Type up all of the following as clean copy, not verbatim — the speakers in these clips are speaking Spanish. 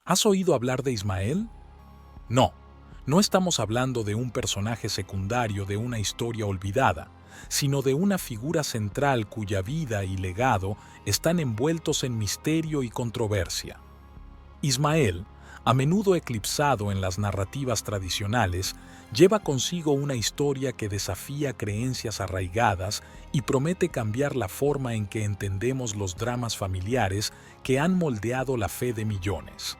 ¿Has oído hablar de Ismael? No, no estamos hablando de un personaje secundario de una historia olvidada, sino de una figura central cuya vida y legado están envueltos en misterio y controversia. Ismael, a menudo eclipsado en las narrativas tradicionales, lleva consigo una historia que desafía creencias arraigadas y promete cambiar la forma en que entendemos los dramas familiares que han moldeado la fe de millones.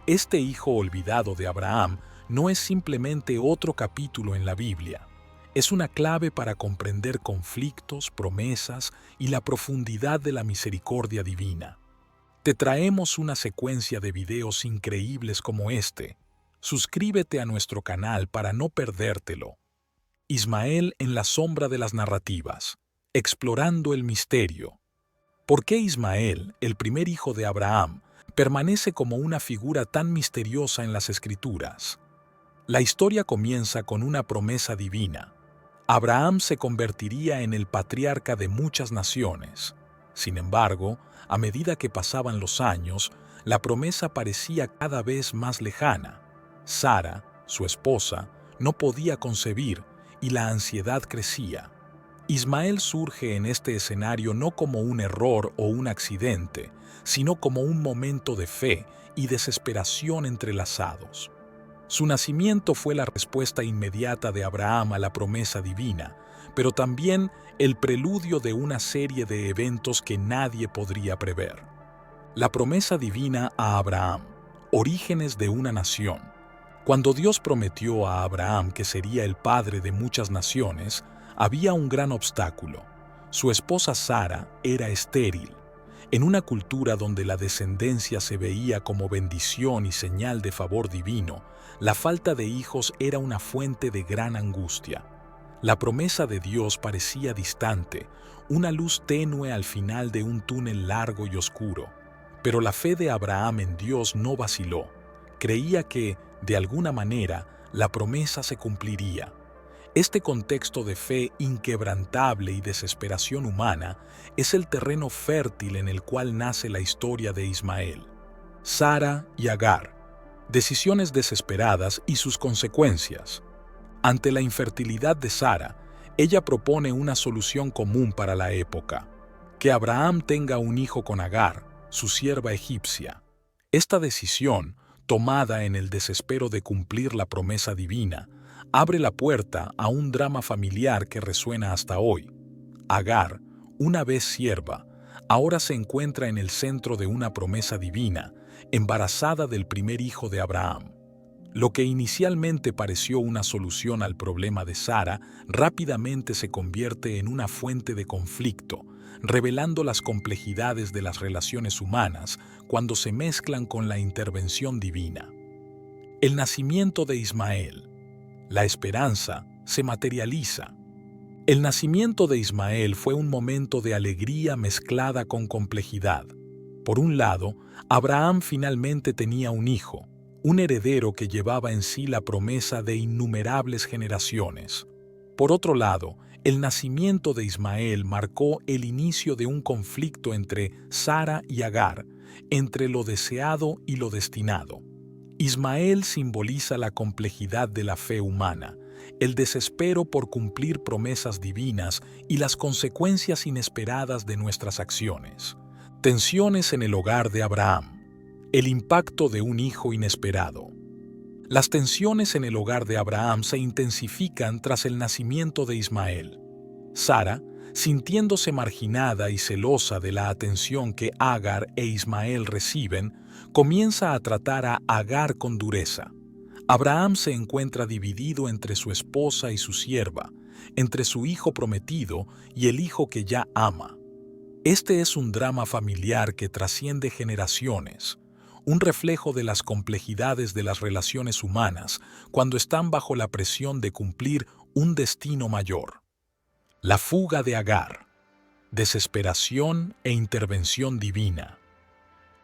Este hijo olvidado de Abraham no es simplemente otro capítulo en la Biblia. Es una clave para comprender conflictos, promesas y la profundidad de la misericordia divina. Te traemos una secuencia de videos increíbles como este. Suscríbete a nuestro canal para no perdértelo. Ismael en la sombra de las narrativas. Explorando el misterio. ¿Por qué Ismael, el primer hijo de Abraham, permanece como una figura tan misteriosa en las Escrituras? La historia comienza con una promesa divina. Abraham se convertiría en el patriarca de muchas naciones. Sin embargo, a medida que pasaban los años, la promesa parecía cada vez más lejana. Sara, su esposa, no podía concebir y la ansiedad crecía. Ismael surge en este escenario no como un error o un accidente, sino como un momento de fe y desesperación entrelazados. Su nacimiento fue la respuesta inmediata de Abraham a la promesa divina, pero también el preludio de una serie de eventos que nadie podría prever. La promesa divina a Abraham, orígenes de una nación. Cuando Dios prometió a Abraham que sería el padre de muchas naciones, había un gran obstáculo. Su esposa Sara era estéril. En una cultura donde la descendencia se veía como bendición y señal de favor divino, la falta de hijos era una fuente de gran angustia. La promesa de Dios parecía distante, una luz tenue al final de un túnel largo y oscuro. Pero la fe de Abraham en Dios no vaciló. Creía que, de alguna manera, la promesa se cumpliría. Este contexto de fe inquebrantable y desesperación humana es el terreno fértil en el cual nace la historia de Ismael. Sara y Agar. Decisiones desesperadas y sus consecuencias. Ante la infertilidad de Sara, ella propone una solución común para la época: que Abraham tenga un hijo con Agar, su sierva egipcia. Esta decisión, tomada en el desespero de cumplir la promesa divina, abre la puerta a un drama familiar que resuena hasta hoy. Agar, una vez sierva, ahora se encuentra en el centro de una promesa divina, embarazada del primer hijo de Abraham. Lo que inicialmente pareció una solución al problema de Sara, rápidamente se convierte en una fuente de conflicto, revelando las complejidades de las relaciones humanas cuando se mezclan con la intervención divina. El nacimiento de Ismael. La esperanza se materializa. El nacimiento de Ismael fue un momento de alegría mezclada con complejidad. Por un lado, Abraham finalmente tenía un hijo, un heredero que llevaba en sí la promesa de innumerables generaciones. Por otro lado, el nacimiento de Ismael marcó el inicio de un conflicto entre Sara y Agar, entre lo deseado y lo destinado. Ismael simboliza la complejidad de la fe humana, el desespero por cumplir promesas divinas y las consecuencias inesperadas de nuestras acciones. Tensiones en el hogar de Abraham. El impacto de un hijo inesperado. Las tensiones en el hogar de Abraham se intensifican tras el nacimiento de Ismael. Sara, sintiéndose marginada y celosa de la atención que Agar e Ismael reciben, comienza a tratar a Agar con dureza. Abraham se encuentra dividido entre su esposa y su sierva, entre su hijo prometido y el hijo que ya ama. Este es un drama familiar que trasciende generaciones, un reflejo de las complejidades de las relaciones humanas cuando están bajo la presión de cumplir un destino mayor. La fuga de Agar. Desesperación e intervención divina.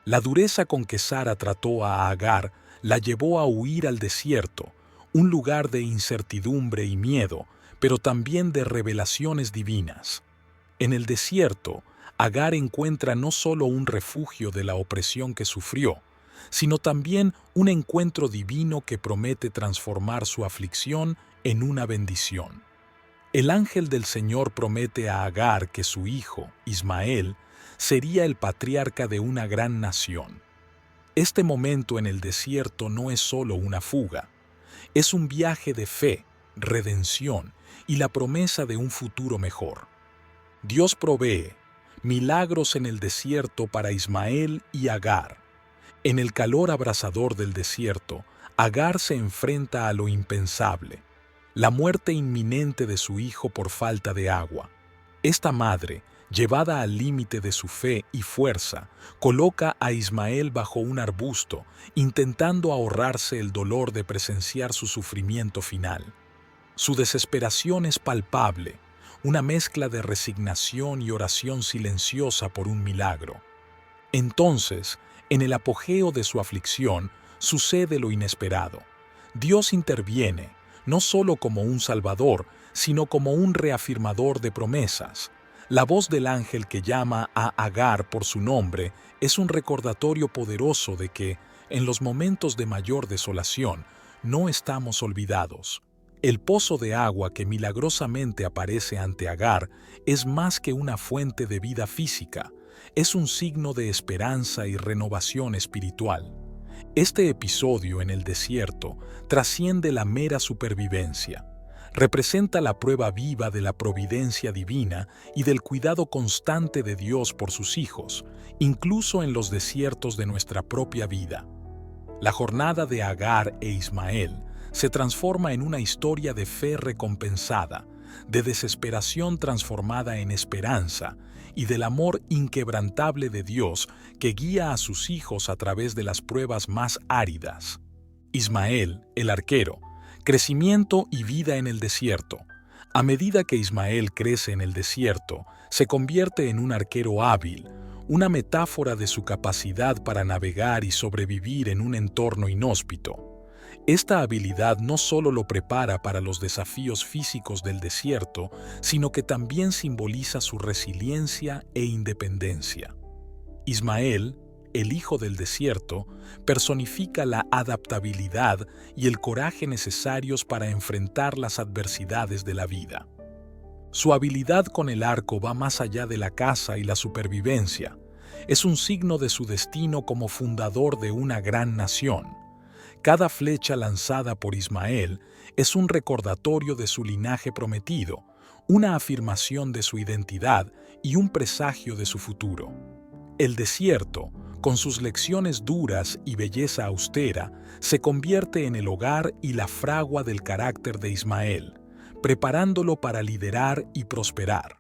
La dureza con que Sara trató a Agar la llevó a huir al desierto, un lugar de incertidumbre y miedo, pero también de revelaciones divinas. En el desierto, Agar encuentra no solo un refugio de la opresión que sufrió, sino también un encuentro divino que promete transformar su aflicción en una bendición. El ángel del Señor promete a Agar que su hijo, Ismael, sería el patriarca de una gran nación. Este momento en el desierto no es solo una fuga, es un viaje de fe, redención y la promesa de un futuro mejor. Dios provee milagros en el desierto para Ismael y Agar. En el calor abrasador del desierto, Agar se enfrenta a lo impensable, la muerte inminente de su hijo por falta de agua. Esta madre, llevada al límite de su fe y fuerza, coloca a Ismael bajo un arbusto, intentando ahorrarse el dolor de presenciar su sufrimiento final. Su desesperación es palpable, una mezcla de resignación y oración silenciosa por un milagro. Entonces, en el apogeo de su aflicción, sucede lo inesperado. Dios interviene, no solo como un salvador, sino como un reafirmador de promesas. La voz del ángel que llama a Agar por su nombre es un recordatorio poderoso de que, en los momentos de mayor desolación, no estamos olvidados. El pozo de agua que milagrosamente aparece ante Agar es más que una fuente de vida física, es un signo de esperanza y renovación espiritual. Este episodio en el desierto trasciende la mera supervivencia. Representa la prueba viva de la providencia divina y del cuidado constante de Dios por sus hijos, incluso en los desiertos de nuestra propia vida. La jornada de Agar e Ismael se transforma en una historia de fe recompensada, de desesperación transformada en esperanza y del amor inquebrantable de Dios que guía a sus hijos a través de las pruebas más áridas. Ismael, el arquero, crecimiento y vida en el desierto. A medida que Ismael crece en el desierto, se convierte en un arquero hábil, una metáfora de su capacidad para navegar y sobrevivir en un entorno inhóspito. Esta habilidad no solo lo prepara para los desafíos físicos del desierto, sino que también simboliza su resiliencia e independencia. Ismael, el hijo del desierto, personifica la adaptabilidad y el coraje necesarios para enfrentar las adversidades de la vida. Su habilidad con el arco va más allá de la caza y la supervivencia. Es un signo de su destino como fundador de una gran nación. Cada flecha lanzada por Ismael es un recordatorio de su linaje prometido, una afirmación de su identidad y un presagio de su futuro. El desierto, con sus lecciones duras y belleza austera, se convierte en el hogar y la fragua del carácter de Ismael, preparándolo para liderar y prosperar.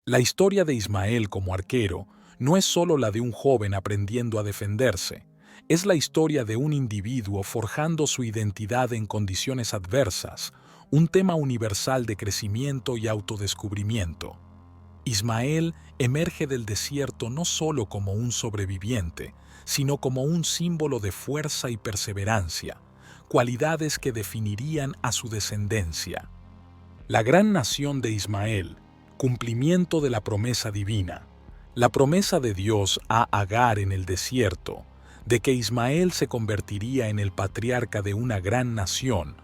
La historia de Ismael como arquero no es solo la de un joven aprendiendo a defenderse, es la historia de un individuo forjando su identidad en condiciones adversas, un tema universal de crecimiento y autodescubrimiento. Ismael emerge del desierto no solo como un sobreviviente, sino como un símbolo de fuerza y perseverancia, cualidades que definirían a su descendencia. La gran nación de Ismael, cumplimiento de la promesa divina, la promesa de Dios a Agar en el desierto, de que Ismael se convertiría en el patriarca de una gran nación,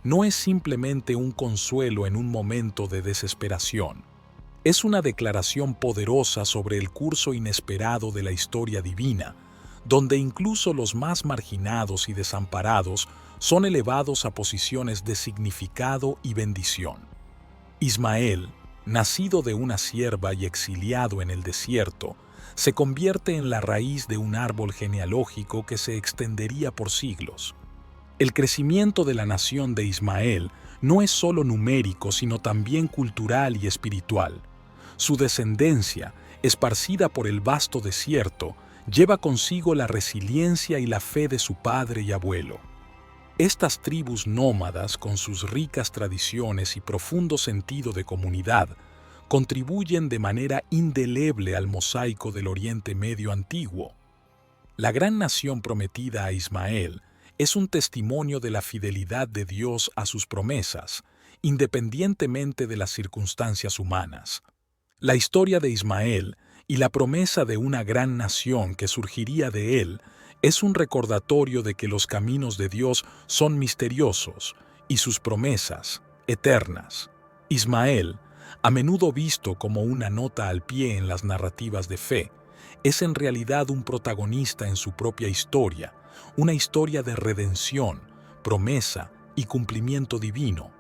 no es simplemente un consuelo en un momento de desesperación. Es una declaración poderosa sobre el curso inesperado de la historia divina, donde incluso los más marginados y desamparados son elevados a posiciones de significado y bendición. Ismael, nacido de una sierva y exiliado en el desierto, se convierte en la raíz de un árbol genealógico que se extendería por siglos. El crecimiento de la nación de Ismael no es solo numérico, sino también cultural y espiritual. Su descendencia, esparcida por el vasto desierto, lleva consigo la resiliencia y la fe de su padre y abuelo. Estas tribus nómadas, con sus ricas tradiciones y profundo sentido de comunidad, contribuyen de manera indeleble al mosaico del Oriente Medio antiguo. La gran nación prometida a Ismael es un testimonio de la fidelidad de Dios a sus promesas, independientemente de las circunstancias humanas. La historia de Ismael y la promesa de una gran nación que surgiría de él Es un recordatorio de que los caminos de Dios son misteriosos y sus promesas eternas. Ismael, a menudo visto como una nota al pie en las narrativas de fe, es en realidad un protagonista en su propia historia, una historia de redención, promesa y cumplimiento divino.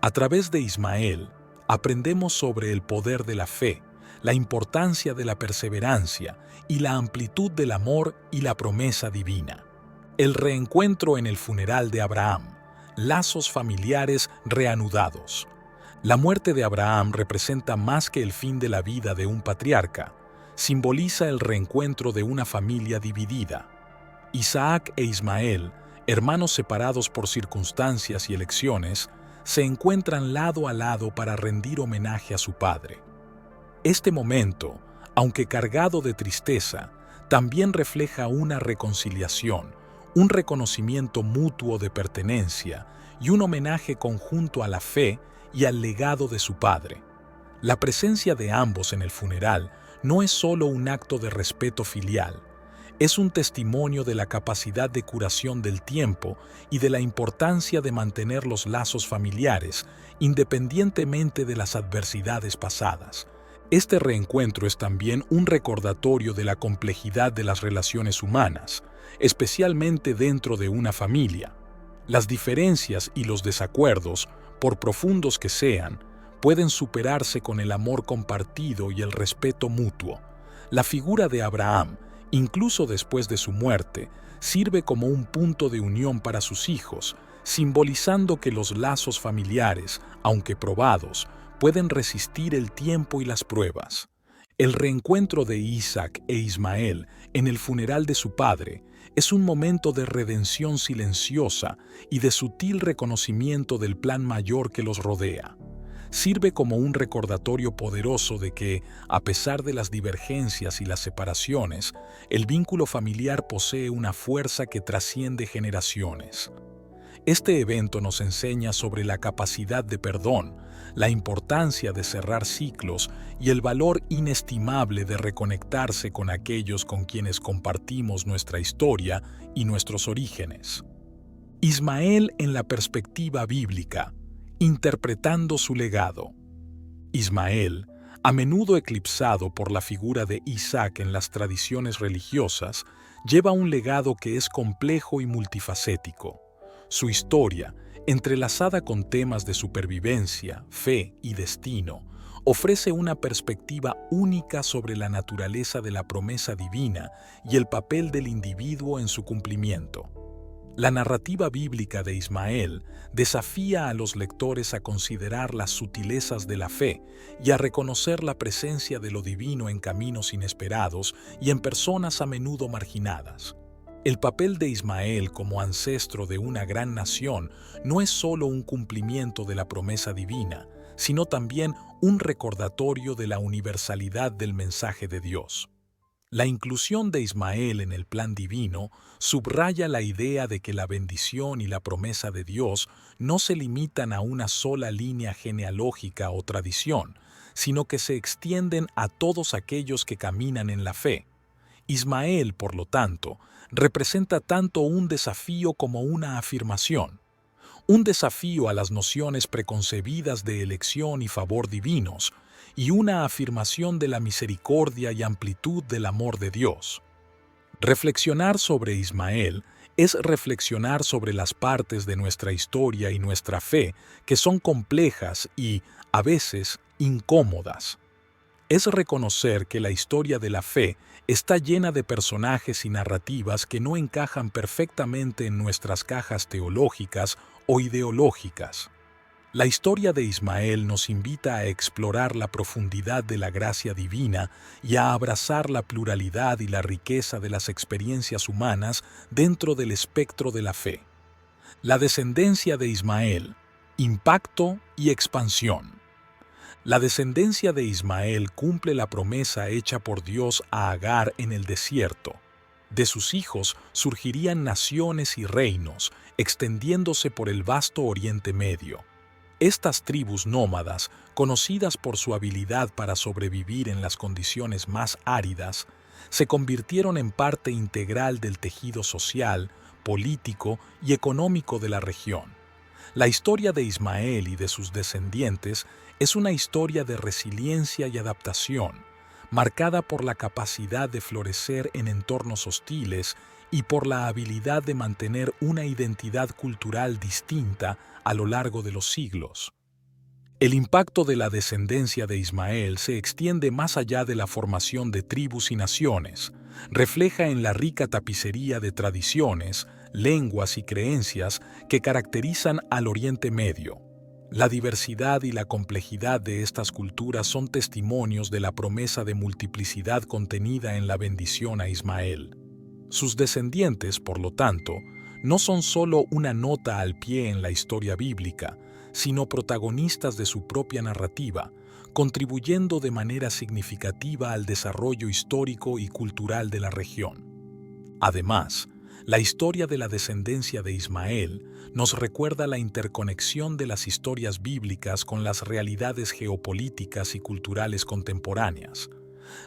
A través de Ismael, aprendemos sobre el poder de la fe, la importancia de la perseverancia y la amplitud del amor y la promesa divina. El reencuentro en el funeral de Abraham, lazos familiares reanudados. La muerte de Abraham representa más que el fin de la vida de un patriarca, simboliza el reencuentro de una familia dividida. Isaac e Ismael, hermanos separados por circunstancias y elecciones, se encuentran lado a lado para rendir homenaje a su padre. Este momento, aunque cargado de tristeza, también refleja una reconciliación, un reconocimiento mutuo de pertenencia y un homenaje conjunto a la fe y al legado de su padre. La presencia de ambos en el funeral no es solo un acto de respeto filial, es un testimonio de la capacidad de curación del tiempo y de la importancia de mantener los lazos familiares, independientemente de las adversidades pasadas. Este reencuentro es también un recordatorio de la complejidad de las relaciones humanas, especialmente dentro de una familia. Las diferencias y los desacuerdos, por profundos que sean, pueden superarse con el amor compartido y el respeto mutuo. La figura de Abraham, incluso después de su muerte, sirve como un punto de unión para sus hijos, simbolizando que los lazos familiares, aunque probados, pueden resistir el tiempo y las pruebas. El reencuentro de Isaac e Ismael en el funeral de su padre es un momento de redención silenciosa y de sutil reconocimiento del plan mayor que los rodea. Sirve como un recordatorio poderoso de que, a pesar de las divergencias y las separaciones, el vínculo familiar posee una fuerza que trasciende generaciones. Este evento nos enseña sobre la capacidad de perdón, la importancia de cerrar ciclos y el valor inestimable de reconectarse con aquellos con quienes compartimos nuestra historia y nuestros orígenes. Ismael en la perspectiva bíblica, interpretando su legado. Ismael, a menudo eclipsado por la figura de Isaac en las tradiciones religiosas, lleva un legado que es complejo y multifacético. Su historia, entrelazada con temas de supervivencia, fe y destino, ofrece una perspectiva única sobre la naturaleza de la promesa divina y el papel del individuo en su cumplimiento. La narrativa bíblica de Ismael desafía a los lectores a considerar las sutilezas de la fe y a reconocer la presencia de lo divino en caminos inesperados y en personas a menudo marginadas. El papel de Ismael como ancestro de una gran nación no es solo un cumplimiento de la promesa divina, sino también un recordatorio de la universalidad del mensaje de Dios. La inclusión de Ismael en el plan divino subraya la idea de que la bendición y la promesa de Dios no se limitan a una sola línea genealógica o tradición, sino que se extienden a todos aquellos que caminan en la fe. Ismael, por lo tanto, representa tanto un desafío como una afirmación. Un desafío a las nociones preconcebidas de elección y favor divinos, y una afirmación de la misericordia y amplitud del amor de Dios. Reflexionar sobre Ismael es reflexionar sobre las partes de nuestra historia y nuestra fe que son complejas y, a veces, incómodas. Es reconocer que la historia de la fe está llena de personajes y narrativas que no encajan perfectamente en nuestras cajas teológicas o ideológicas. La historia de Ismael nos invita a explorar la profundidad de la gracia divina y a abrazar la pluralidad y la riqueza de las experiencias humanas dentro del espectro de la fe. La descendencia de Ismael, impacto y expansión. La descendencia de Ismael cumple la promesa hecha por Dios a Agar en el desierto. De sus hijos surgirían naciones y reinos, extendiéndose por el vasto Oriente Medio. Estas tribus nómadas, conocidas por su habilidad para sobrevivir en las condiciones más áridas, se convirtieron en parte integral del tejido social, político y económico de la región. La historia de Ismael y de sus descendientes es una historia de resiliencia y adaptación, marcada por la capacidad de florecer en entornos hostiles y por la habilidad de mantener una identidad cultural distinta a lo largo de los siglos. El impacto de la descendencia de Ismael se extiende más allá de la formación de tribus y naciones, refleja en la rica tapicería de tradiciones, lenguas y creencias que caracterizan al Oriente Medio. La diversidad y la complejidad de estas culturas son testimonios de la promesa de multiplicidad contenida en la bendición a Ismael. Sus descendientes, por lo tanto, no son solo una nota al pie en la historia bíblica, sino protagonistas de su propia narrativa, contribuyendo de manera significativa al desarrollo histórico y cultural de la región. Además, la historia de la descendencia de Ismael nos recuerda la interconexión de las historias bíblicas con las realidades geopolíticas y culturales contemporáneas.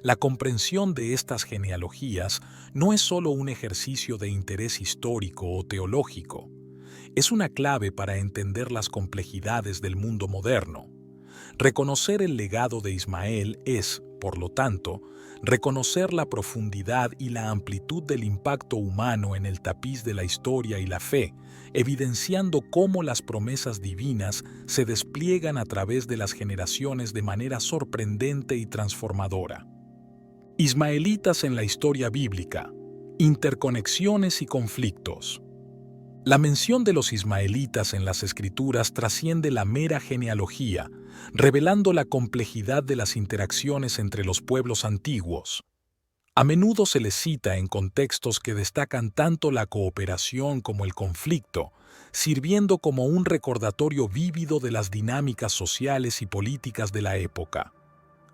La comprensión de estas genealogías no es solo un ejercicio de interés histórico o teológico, es una clave para entender las complejidades del mundo moderno. Reconocer el legado de Ismael es, por lo tanto, reconocer la profundidad y la amplitud del impacto humano en el tapiz de la historia y la fe, evidenciando cómo las promesas divinas se despliegan a través de las generaciones de manera sorprendente y transformadora. Ismaelitas en la historia bíblica, interconexiones y conflictos. La mención de los ismaelitas en las Escrituras trasciende la mera genealogía, revelando la complejidad de las interacciones entre los pueblos antiguos. A menudo se les cita en contextos que destacan tanto la cooperación como el conflicto, sirviendo como un recordatorio vívido de las dinámicas sociales y políticas de la época.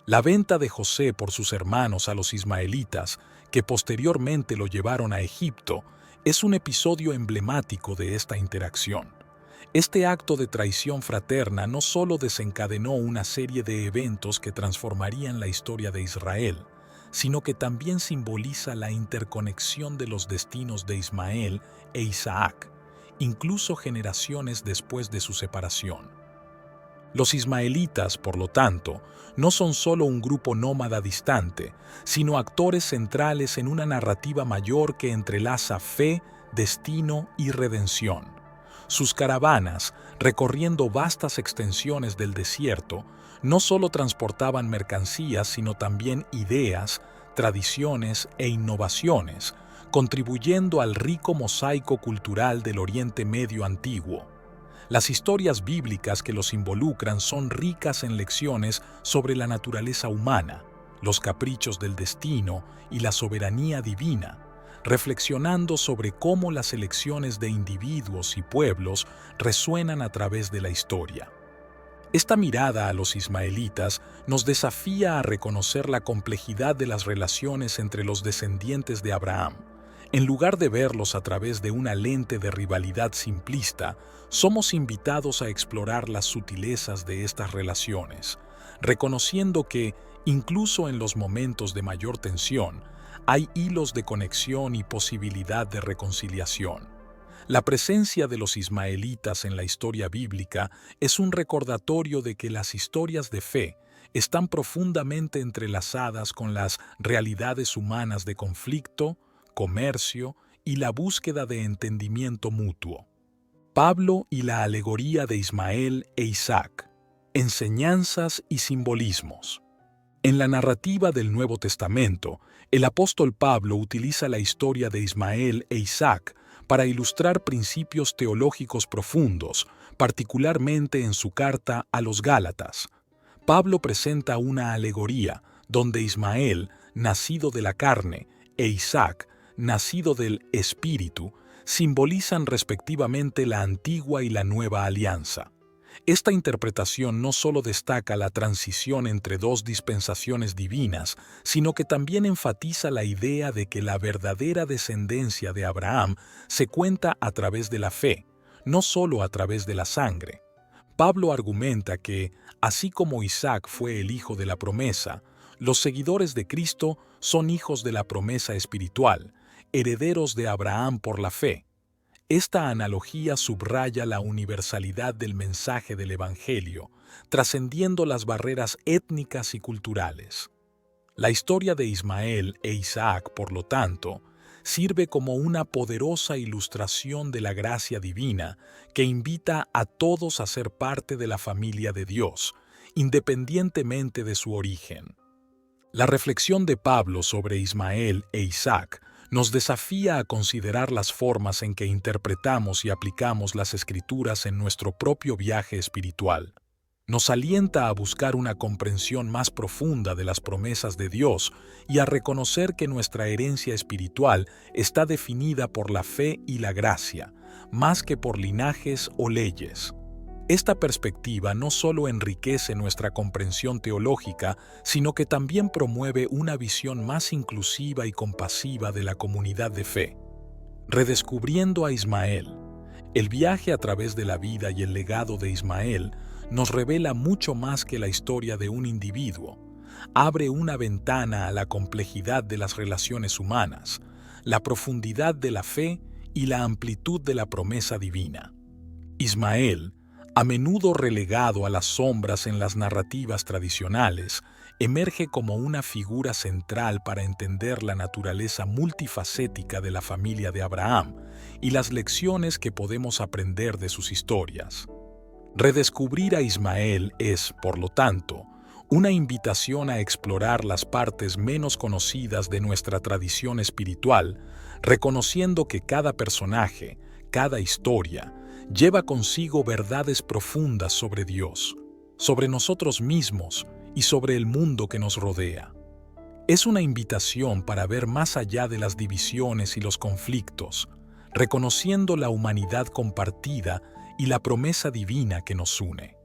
La venta de José por sus hermanos a los ismaelitas, que posteriormente lo llevaron a Egipto, es un episodio emblemático de esta interacción. Este acto de traición fraterna no solo desencadenó una serie de eventos que transformarían la historia de Israel, sino que también simboliza la interconexión de los destinos de Ismael e Isaac, incluso generaciones después de su separación. Los ismaelitas, por lo tanto, no son solo un grupo nómada distante, sino actores centrales en una narrativa mayor que entrelaza fe, destino y redención. Sus caravanas, recorriendo vastas extensiones del desierto, no solo transportaban mercancías, sino también ideas, tradiciones e innovaciones, contribuyendo al rico mosaico cultural del Oriente Medio antiguo. Las historias bíblicas que los involucran son ricas en lecciones sobre la naturaleza humana, los caprichos del destino y la soberanía divina, reflexionando sobre cómo las elecciones de individuos y pueblos resuenan a través de la historia. Esta mirada a los ismaelitas nos desafía a reconocer la complejidad de las relaciones entre los descendientes de Abraham. En lugar de verlos a través de una lente de rivalidad simplista, somos invitados a explorar las sutilezas de estas relaciones, reconociendo que, incluso en los momentos de mayor tensión, hay hilos de conexión y posibilidad de reconciliación. La presencia de los ismaelitas en la historia bíblica es un recordatorio de que las historias de fe están profundamente entrelazadas con las realidades humanas de conflicto, comercio y la búsqueda de entendimiento mutuo. Pablo y la alegoría de Ismael e Isaac, enseñanzas y simbolismos. En la narrativa del Nuevo Testamento, el apóstol Pablo utiliza la historia de Ismael e Isaac para ilustrar principios teológicos profundos, particularmente en su carta a los Gálatas. Pablo presenta una alegoría donde Ismael, nacido de la carne, e Isaac, nacido del Espíritu, simbolizan respectivamente la antigua y la nueva alianza. Esta interpretación no solo destaca la transición entre dos dispensaciones divinas, sino que también enfatiza la idea de que la verdadera descendencia de Abraham se cuenta a través de la fe, no solo a través de la sangre. Pablo argumenta que, así como Isaac fue el hijo de la promesa, Los seguidores de Cristo son hijos de la promesa espiritual, herederos de Abraham por la fe. Esta analogía subraya la universalidad del mensaje del Evangelio, trascendiendo las barreras étnicas y culturales. La historia de Ismael e Isaac, por lo tanto, sirve como una poderosa ilustración de la gracia divina que invita a todos a ser parte de la familia de Dios, independientemente de su origen. La reflexión de Pablo sobre Ismael e Isaac nos desafía a considerar las formas en que interpretamos y aplicamos las Escrituras en nuestro propio viaje espiritual. Nos alienta a buscar una comprensión más profunda de las promesas de Dios y a reconocer que nuestra herencia espiritual está definida por la fe y la gracia, más que por linajes o leyes. Esta perspectiva no solo enriquece nuestra comprensión teológica, sino que también promueve una visión más inclusiva y compasiva de la comunidad de fe. Redescubriendo a Ismael. El viaje a través de la vida y el legado de Ismael nos revela mucho más que la historia de un individuo. Abre una ventana a la complejidad de las relaciones humanas, la profundidad de la fe y la amplitud de la promesa divina. Ismael, a menudo relegado a las sombras en las narrativas tradicionales, emerge como una figura central para entender la naturaleza multifacética de la familia de Abraham y las lecciones que podemos aprender de sus historias. Redescubrir a Ismael es, por lo tanto, una invitación a explorar las partes menos conocidas de nuestra tradición espiritual, reconociendo que cada personaje, cada historia, lleva consigo verdades profundas sobre Dios, sobre nosotros mismos y sobre el mundo que nos rodea. Es una invitación para ver más allá de las divisiones y los conflictos, reconociendo la humanidad compartida y la promesa divina que nos une.